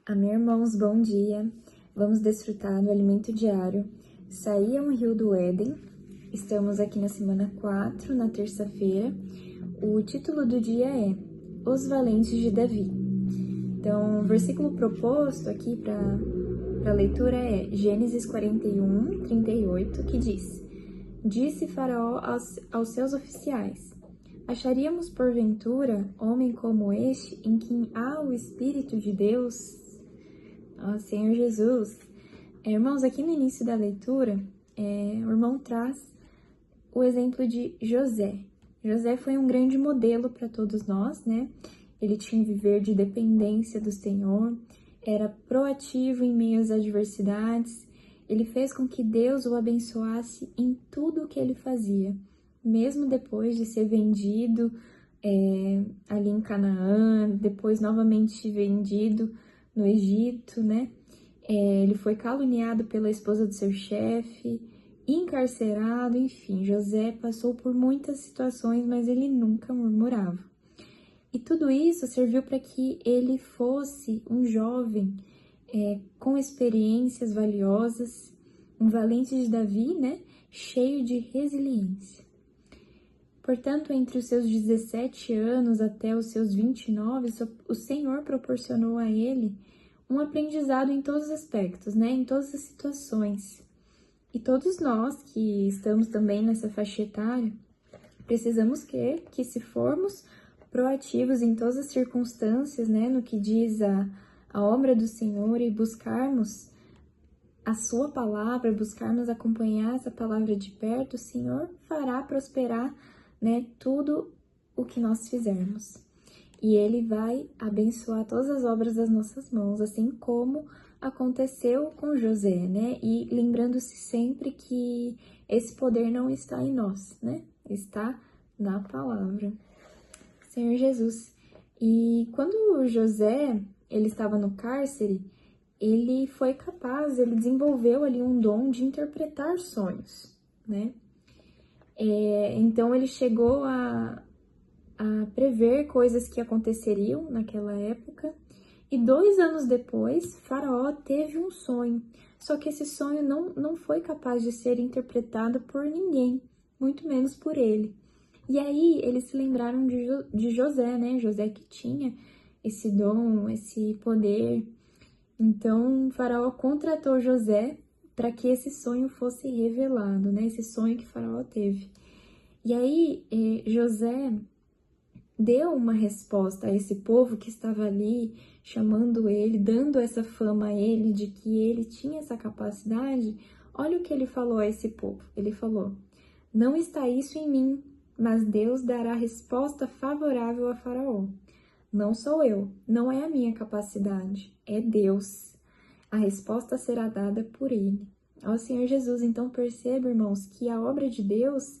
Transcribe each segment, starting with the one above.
Amém, irmãos, bom dia. Vamos desfrutar do alimento diário. Saía um rio do Éden. Estamos aqui na semana 4, na terça-feira. O título do dia é Os Valentes de Davi. Então, o versículo proposto aqui para a leitura é Gênesis 41, 38, que diz: Disse Faraó aos seus oficiais: Acharíamos porventura homem como este, em quem há o Espírito de Deus? Ó Senhor Jesus. Irmãos, aqui no início da leitura, o irmão traz o exemplo de José. José foi um grande modelo para todos nós, né? Ele tinha um viver de dependência do Senhor, era proativo em meio às adversidades, ele fez com que Deus o abençoasse em tudo o que ele fazia, mesmo depois de ser vendido ali em Canaã, depois novamente vendido no Egito, né? Ele foi caluniado pela esposa do seu chefe, encarcerado, enfim, José passou por muitas situações, mas ele nunca murmurava. E tudo isso serviu para que ele fosse um jovem com experiências valiosas, um valente de Davi, né? Cheio de resiliência. Portanto, entre os seus 17 anos até os seus 29, o Senhor proporcionou a ele um aprendizado em todos os aspectos, né? Em todas as situações. E todos nós que estamos também nessa faixa etária, precisamos que se formos proativos em todas as circunstâncias, né? No que diz a obra do Senhor e buscarmos a sua palavra, buscarmos acompanhar essa palavra de perto, o Senhor fará prosperar, né? Tudo o que nós fizermos. E Ele vai abençoar todas as obras das nossas mãos, assim como aconteceu com José, né? E lembrando-se sempre que esse poder não está em nós, né? Está na palavra. Senhor Jesus. E quando José, ele estava no cárcere, ele foi capaz, ele desenvolveu ali um dom de interpretar sonhos, né? Então ele chegou a prever coisas que aconteceriam naquela época. E 2 anos depois, Faraó teve um sonho. Só que esse sonho não foi capaz de ser interpretado por ninguém, muito menos por ele. E aí eles se lembraram de José, né? José que tinha esse dom, esse poder. Então, Faraó contratou José para que esse sonho fosse revelado, né? Esse sonho que Faraó teve. E aí, José deu uma resposta a esse povo que estava ali, chamando ele, dando essa fama a ele de que ele tinha essa capacidade. Olha o que ele falou a esse povo. Ele falou: não está isso em mim, mas Deus dará resposta favorável a Faraó. Não sou eu, não é a minha capacidade, é Deus. A resposta será dada por Ele. Ó Senhor Jesus, então perceba, irmãos, que a obra de Deus,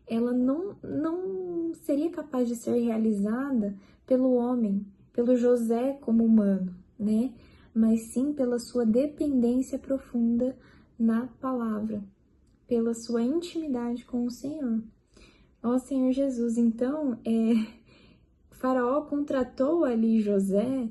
ela não seria capaz de ser realizada pelo homem, pelo José como humano, né? Mas sim pela sua dependência profunda na palavra, pela sua intimidade com o Senhor. Ó Senhor Jesus, então, Faraó contratou ali José,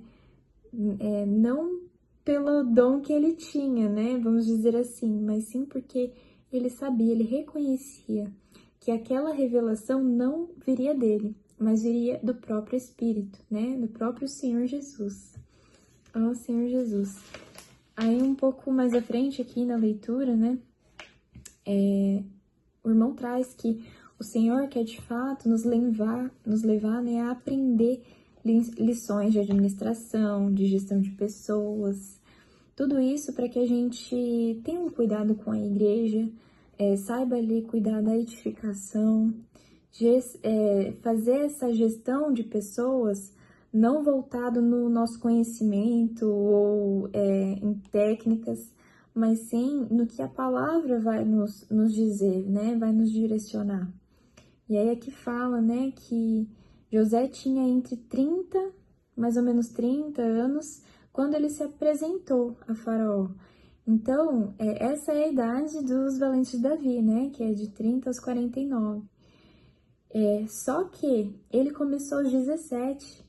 não pelo dom que ele tinha, né? Vamos dizer assim, mas sim porque ele sabia, ele reconhecia que aquela revelação não viria dele, mas viria do próprio Espírito, né? Do próprio Senhor Jesus. Ó Senhor Jesus. Aí um pouco mais à frente aqui na leitura, né? O irmão traz que o Senhor quer de fato nos levar, né, a aprender lições de administração, de gestão de pessoas, tudo isso para que a gente tenha um cuidado com a igreja, saiba ali cuidar da edificação, fazer essa gestão de pessoas não voltado no nosso conhecimento ou em técnicas, mas sim no que a palavra vai nos dizer, né? Vai nos direcionar. E aí aqui fala, né, que José tinha entre 30, mais ou menos 30 anos, quando ele se apresentou a Faraó. Então, essa é a idade dos valentes de Davi, né, que é de 30 aos 49. Só que ele começou aos 17,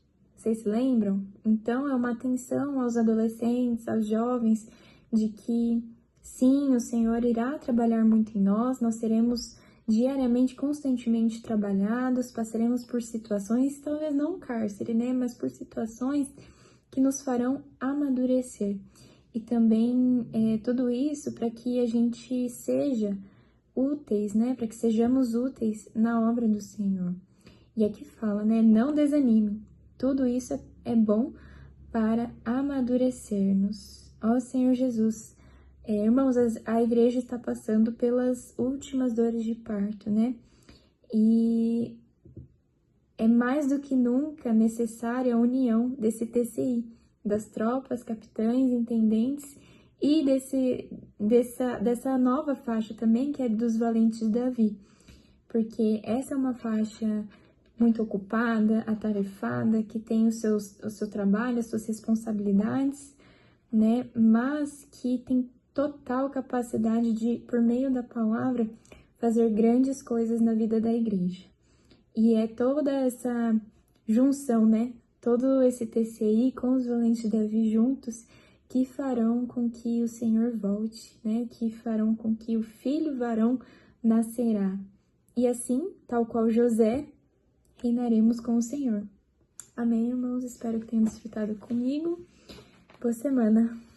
Vocês se lembram? Então, é uma atenção aos adolescentes, aos jovens, de que sim, o Senhor irá trabalhar muito em nós, nós seremos diariamente, constantemente trabalhados, passaremos por situações, talvez não cárcere, né? Mas por situações que nos farão amadurecer. E também tudo isso para que a gente seja úteis, né? Para que sejamos úteis na obra do Senhor. E aqui fala, né? Não desanime. Tudo isso é bom para amadurecer-nos. Ó Senhor Jesus, irmãos, a igreja está passando pelas últimas dores de parto, né? E é mais do que nunca necessária a união desse TCI, das tropas, capitães, intendentes e dessa nova faixa também, que é dos valentes de Davi. Porque essa é uma faixa muito ocupada, atarefada, que tem o seu trabalho, as suas responsabilidades, né? Mas que tem total capacidade de, por meio da palavra, fazer grandes coisas na vida da igreja. E é toda essa junção, né? Todo esse TCI com os valentes de Davi juntos que farão com que o Senhor volte, né? Que farão com que o filho varão nascerá. E assim, tal qual José, reinaremos com o Senhor. Amém, irmãos? Espero que tenham desfrutado comigo. Boa semana!